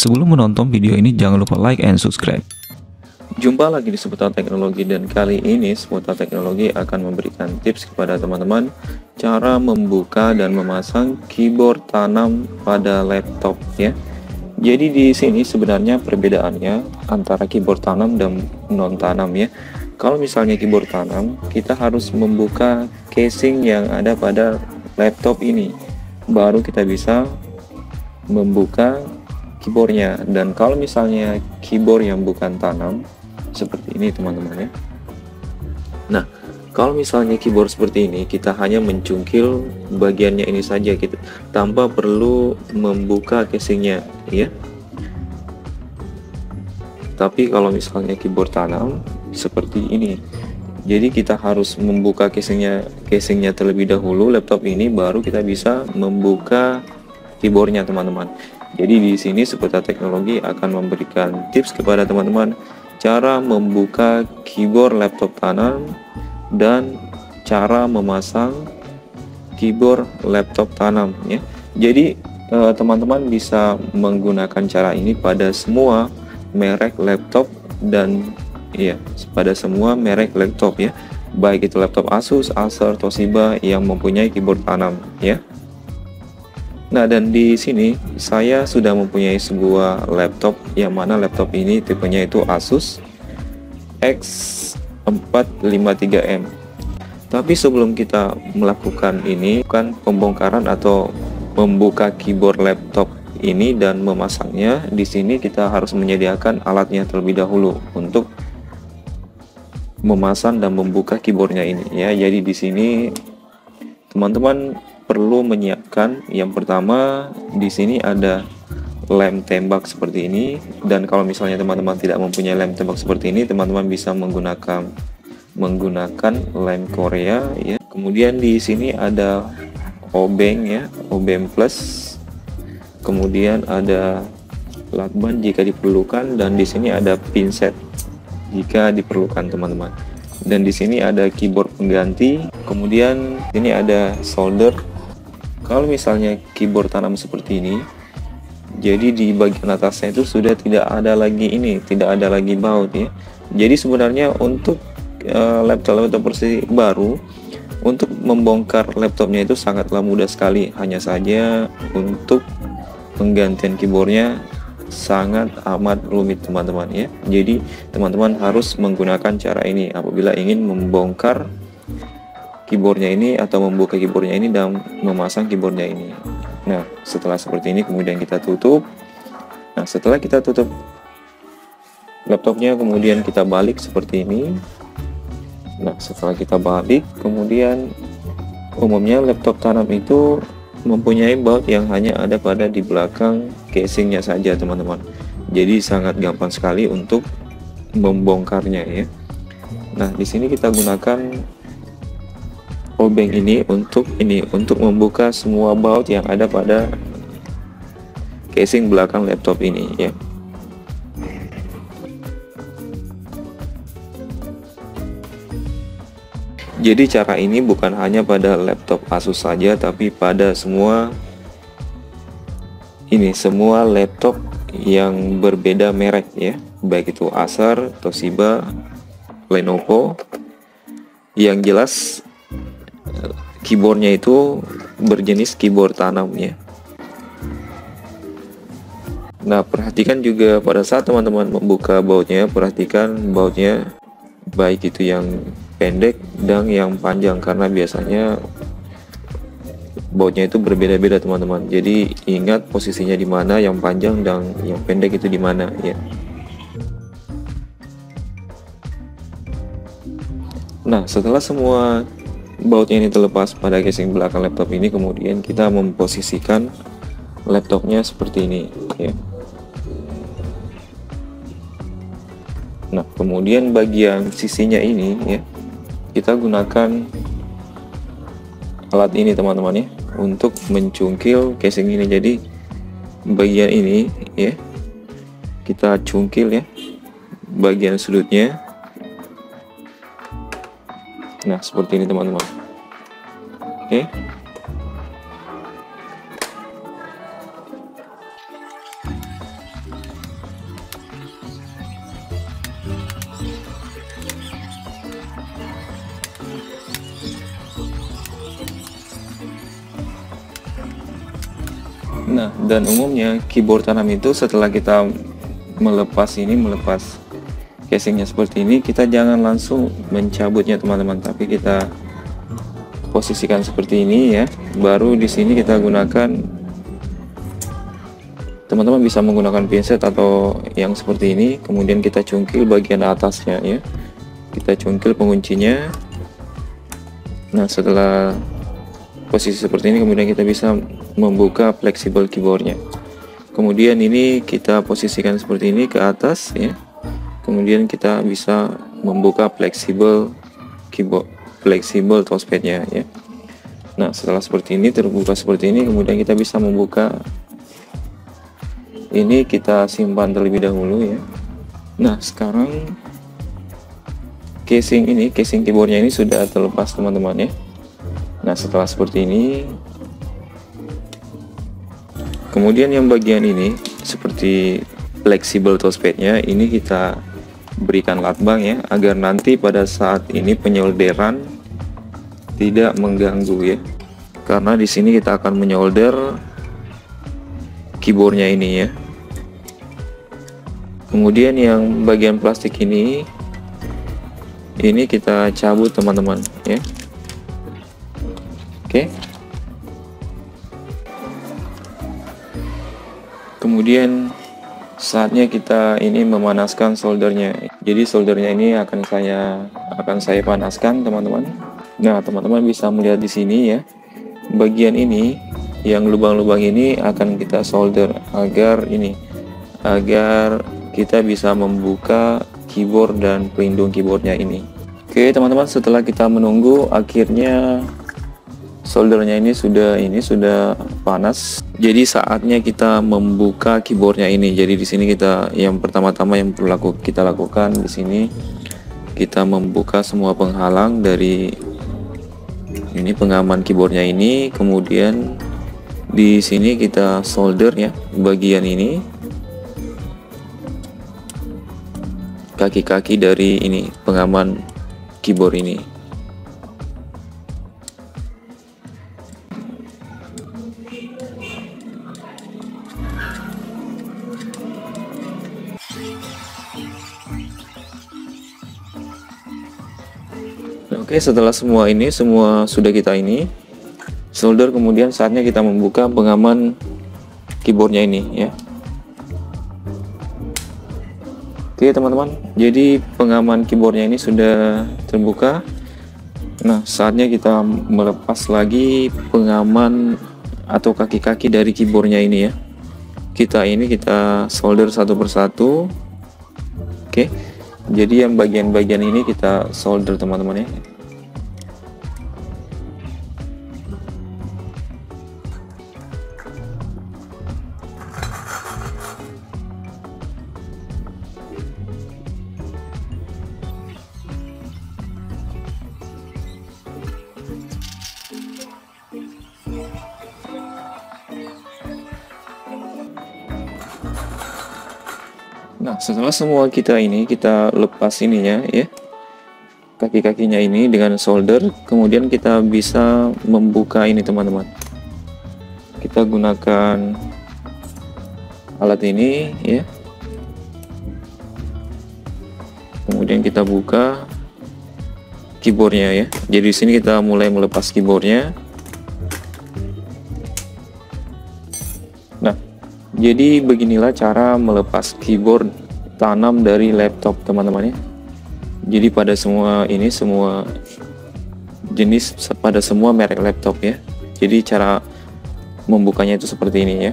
Sebelum menonton video ini, jangan lupa like and subscribe. Jumpa lagi di Seputar Teknologi, dan kali ini Seputar Teknologi akan memberikan tips kepada teman-teman cara membuka dan memasang keyboard tanam pada laptop ya. Jadi di sini sebenarnya perbedaannya antara keyboard tanam dan non tanam ya. Kalau misalnya keyboard tanam, kita harus membuka casing yang ada pada laptop ini, baru kita bisa membuka keyboardnya. Dan kalau misalnya keyboard yang bukan tanam seperti ini teman-teman ya. Nah, kalau misalnya keyboard seperti ini, kita hanya mencungkil bagiannya ini saja gitu, tanpa perlu membuka casingnya ya. Tapi kalau misalnya keyboard tanam seperti ini, jadi kita harus membuka casingnya terlebih dahulu laptop ini, baru kita bisa membuka keyboardnya teman-teman. Jadi di sini Seputar Teknologi akan memberikan tips kepada teman-teman cara membuka keyboard laptop tanam dan cara memasang keyboard laptop tanam ya. Jadi teman-teman bisa menggunakan cara ini pada semua merek laptop dan ya, pada semua merek laptop ya, baik itu laptop Asus, Acer, Toshiba yang mempunyai keyboard tanam ya. Nah, dan di sini saya sudah mempunyai sebuah laptop, yang mana laptop ini tipenya itu Asus X453M. Tapi sebelum kita melakukan ini, bukan pembongkaran atau membuka keyboard laptop ini dan memasangnya, di sini kita harus menyediakan alatnya terlebih dahulu untuk memasang dan membuka keyboardnya ini ya. Jadi di sini teman-teman perlu menyiapkan, yang pertama di sini ada lem tembak seperti ini. Dan kalau misalnya teman-teman tidak mempunyai lem tembak seperti ini, teman-teman bisa menggunakan lem Korea ya. Kemudian di sini ada obeng ya, obeng plus. Kemudian ada lakban jika diperlukan, dan di sini ada pinset jika diperlukan teman-teman. Dan di sini ada keyboard pengganti. Kemudian ini ada solder. Kalau misalnya keyboard tanam seperti ini, jadi di bagian atasnya itu sudah tidak ada lagi baut ya. Jadi sebenarnya untuk laptop versi baru, untuk membongkar laptopnya itu sangatlah mudah sekali. Hanya saja untuk penggantian keyboardnya sangat amat rumit teman-teman ya. Jadi teman-teman harus menggunakan cara ini apabila ingin membongkar keyboardnya ini atau membuka keyboardnya ini dan memasang keyboardnya ini. Nah, setelah seperti ini kemudian kita tutup. Nah, setelah kita tutup laptopnya, kemudian kita balik seperti ini. Nah, setelah kita balik, kemudian umumnya laptop tanam itu mempunyai baut yang hanya ada pada di belakang casingnya saja teman-teman. Jadi sangat gampang sekali untuk membongkarnya ya. Nah, di sini kita gunakan obeng ini untuk membuka semua baut yang ada pada casing belakang laptop ini ya. Jadi cara ini bukan hanya pada laptop Asus saja, tapi pada semua laptop yang berbeda merek ya, baik itu Acer, Toshiba, Lenovo. Yang jelas keyboardnya itu berjenis keyboard tanam ya. Nah, perhatikan juga pada saat teman-teman membuka bautnya, perhatikan bautnya baik itu yang pendek dan yang panjang, karena biasanya bautnya itu berbeda-beda teman-teman. Jadi ingat posisinya di mana, yang panjang dan yang pendek itu di mana ya. Nah, setelah semua bautnya ini terlepas pada casing belakang laptop ini, kemudian kita memposisikan laptopnya seperti ini ya. Nah, kemudian bagian sisinya ini ya, kita gunakan alat ini teman-teman ya, untuk mencungkil casing ini. Jadi bagian ini ya, kita cungkil ya bagian sudutnya. Nah, seperti ini teman-teman. Oke. Nah, dan umumnya keyboard tanam itu setelah kita melepas casingnya seperti ini, kita jangan langsung mencabutnya teman-teman, tapi kita posisikan seperti ini ya. Baru di sini kita gunakan, teman-teman bisa menggunakan pinset atau yang seperti ini, kemudian kita cungkil bagian atasnya ya. Kita cungkil penguncinya. Nah, setelah posisi seperti ini, kemudian kita bisa membuka fleksibel keyboardnya. Kemudian ini kita posisikan seperti ini ke atas ya. Kemudian kita bisa membuka fleksibel keyboard, fleksibel touchpadnya ya. Nah, setelah seperti ini, terbuka seperti ini, kemudian kita bisa membuka. Ini kita simpan terlebih dahulu ya. Nah, sekarang casing keyboardnya ini sudah terlepas teman-teman ya. Nah, setelah seperti ini, kemudian yang bagian ini seperti fleksibel touchpadnya ini kita berikan lakbang ya, agar nanti pada saat ini penyolderan tidak mengganggu ya. Karena di sini kita akan menyolder keyboardnya ini ya. Kemudian yang bagian plastik ini kita cabut teman-teman ya. Oke. Kemudian saatnya kita ini memanaskan soldernya. Jadi soldernya ini akan saya panaskan teman-teman. Nah, teman-teman bisa melihat di sini ya. Bagian ini yang lubang-lubang ini akan kita solder agar kita bisa membuka keyboard dan pelindung keyboardnya ini. Oke teman-teman, setelah kita menunggu, akhirnya soldernya ini sudah panas. Jadi saatnya kita membuka keyboardnya ini. Jadi di sini kita yang pertama-tama yang perlu kita lakukan di sini, kita membuka semua penghalang dari ini pengaman keyboardnya ini. Kemudian di sini kita solder ya bagian ini, kaki-kaki dari ini pengaman keyboard ini. Oke, setelah semua sudah kita solder, kemudian saatnya kita membuka pengaman keyboardnya ini ya. Oke teman-teman, jadi pengaman keyboardnya ini sudah terbuka. Nah, saatnya kita melepas lagi pengaman atau kaki-kaki dari keyboardnya ini ya. Kita solder satu persatu. Oke, jadi yang bagian-bagian ini kita solder teman-teman ya. Nah, setelah semua kita lepas ininya ya, kaki-kakinya ini dengan solder, kemudian kita bisa membuka ini teman-teman. Kita gunakan alat ini ya. Kemudian kita buka keyboardnya ya. Jadi di sini kita mulai melepas keyboardnya. Nah, jadi beginilah cara melepas keyboard tanam dari laptop teman-teman ya. Jadi pada semua jenis, pada semua merek laptop ya. Jadi cara membukanya itu seperti ini ya.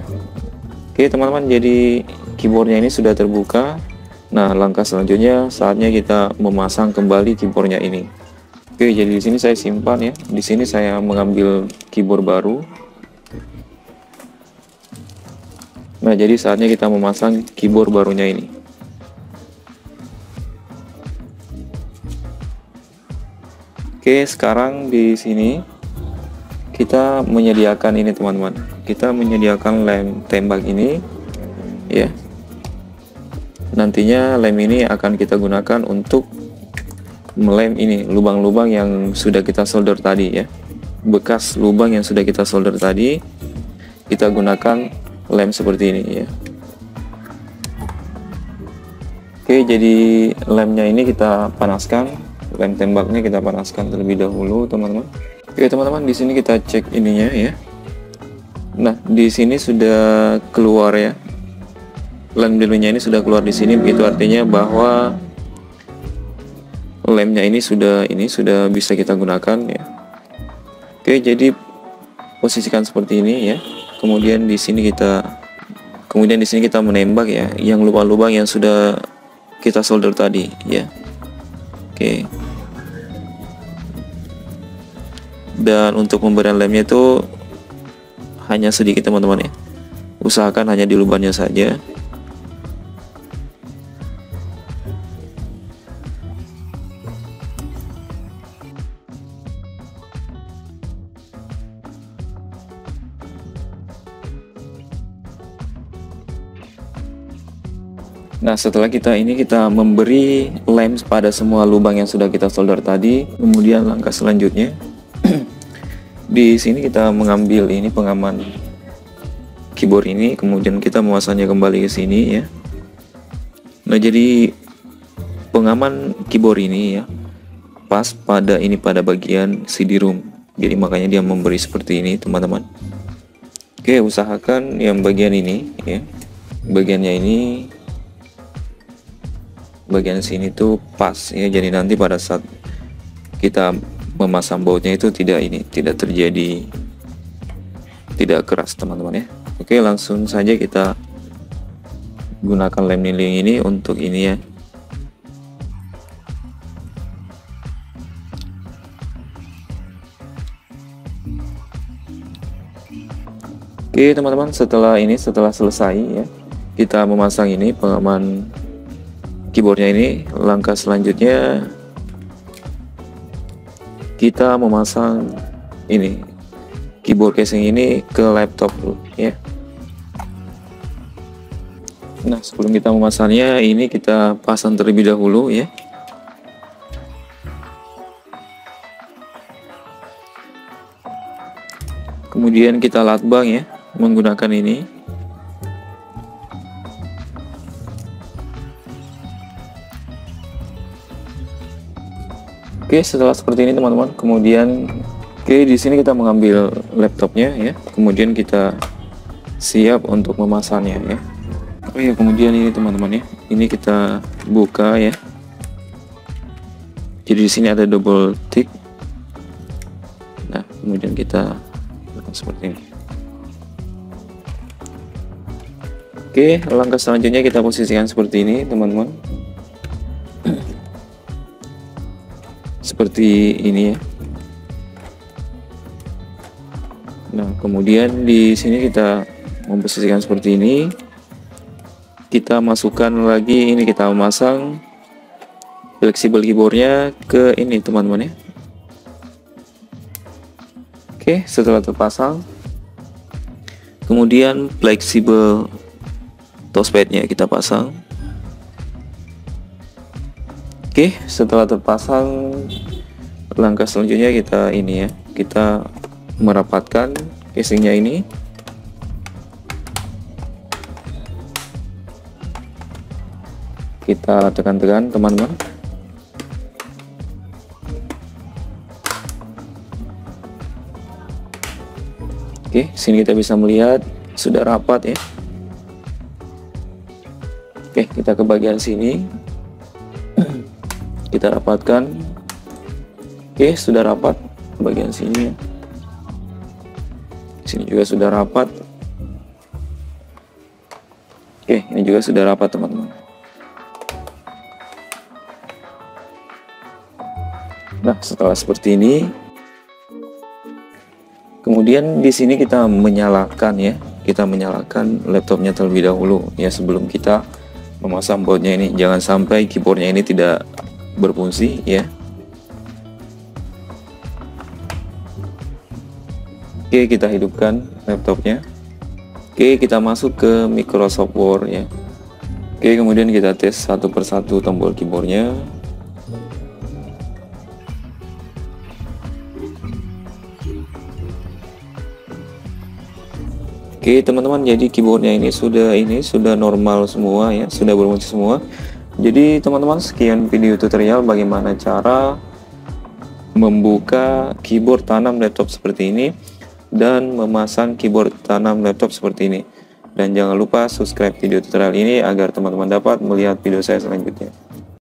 Oke teman-teman, jadi keyboardnya ini sudah terbuka. Nah, langkah selanjutnya saatnya kita memasang kembali keyboardnya ini. Oke, jadi di sini saya simpan ya. Di sini saya mengambil keyboard baru. Nah, jadi saatnya kita memasang keyboard barunya ini. Oke, sekarang di sini kita menyediakan ini teman-teman. Kita menyediakan lem tembak ini ya. Nantinya lem ini akan kita gunakan untuk melem ini lubang-lubang yang sudah kita solder tadi ya. Bekas lubang yang sudah kita solder tadi kita gunakan lem seperti ini ya. Oke, jadi lemnya ini kita panaskan, lem tembaknya kita panaskan terlebih dahulu, teman-teman. Oke, teman-teman, di sini kita cek ininya ya. Nah, di sini sudah keluar ya. Lem delunya ini sudah keluar di sini, begitu artinya bahwa lemnya ini sudah bisa kita gunakan ya. Oke, jadi posisikan seperti ini ya. Kemudian di sini kita menembak ya, yang lubang-lubang yang sudah kita solder tadi ya. Oke. Dan untuk pemberian lemnya itu hanya sedikit, teman-teman ya. Usahakan hanya di lubangnya saja. Nah, setelah kita memberi lem pada semua lubang yang sudah kita solder tadi, kemudian langkah selanjutnya di sini kita mengambil ini pengaman keyboard ini, kemudian kita memasangnya kembali ke sini ya. Nah, jadi pengaman keyboard ini ya pas pada bagian CD-ROM. Jadi makanya dia memberi seperti ini, teman-teman. Oke, usahakan yang bagian ini ya. Bagian sini tuh pas ya, jadi nanti pada saat kita memasang bautnya itu tidak keras, teman-teman ya. Oke, langsung saja kita gunakan lem milling ini untuk ini ya. Oke, teman-teman, setelah selesai ya, kita memasang ini pengaman keyboardnya ini. Langkah selanjutnya kita memasang ini keyboard casing ini ke laptop ya. Nah, sebelum kita memasangnya ini kita pasang terlebih dahulu ya. Kemudian kita latbang ya menggunakan ini. Oke, setelah seperti ini, teman-teman, kemudian di sini kita mengambil laptopnya ya, kemudian kita siap untuk memasangnya ya. Oh ya, kemudian ini, teman-teman ya, ini kita buka ya. Jadi di sini ada double tick. Nah, kemudian kita lakukan seperti ini. Oke, langkah selanjutnya kita posisikan seperti ini, teman-teman. Seperti ini ya. Nah, kemudian di sini kita memposisikan seperti ini. Kita masukkan lagi ini, kita memasang fleksibel keyboardnya ke ini, teman-teman ya. Oke, setelah terpasang, kemudian fleksibel touchpadnya kita pasang. Oke, setelah terpasang, langkah selanjutnya kita ini ya, kita merapatkan casingnya ini. Kita tekan-tekan, teman-teman. Oke, sini kita bisa melihat sudah rapat ya. Oke, kita ke bagian sini. Kita rapatkan. Oke, sudah rapat bagian sini. Sini juga sudah rapat. Oke, ini juga sudah rapat, teman-teman. Nah, setelah seperti ini, kemudian di sini kita menyalakan ya. Kita menyalakan laptopnya terlebih dahulu ya, sebelum kita memasang bautnya ini. Jangan sampai keyboardnya ini tidak berfungsi ya. Oke, kita hidupkan laptopnya. Oke, kita masuk ke Microsoft Word ya. Oke, kemudian kita tes satu persatu tombol keyboardnya. Oke teman-teman, jadi keyboardnya ini sudah normal semua ya, sudah berfungsi semua. Jadi teman-teman, sekian video tutorial bagaimana cara membuka keyboard tanam laptop seperti ini dan memasang keyboard tanam laptop seperti ini. Dan jangan lupa subscribe video tutorial ini agar teman-teman dapat melihat video saya selanjutnya.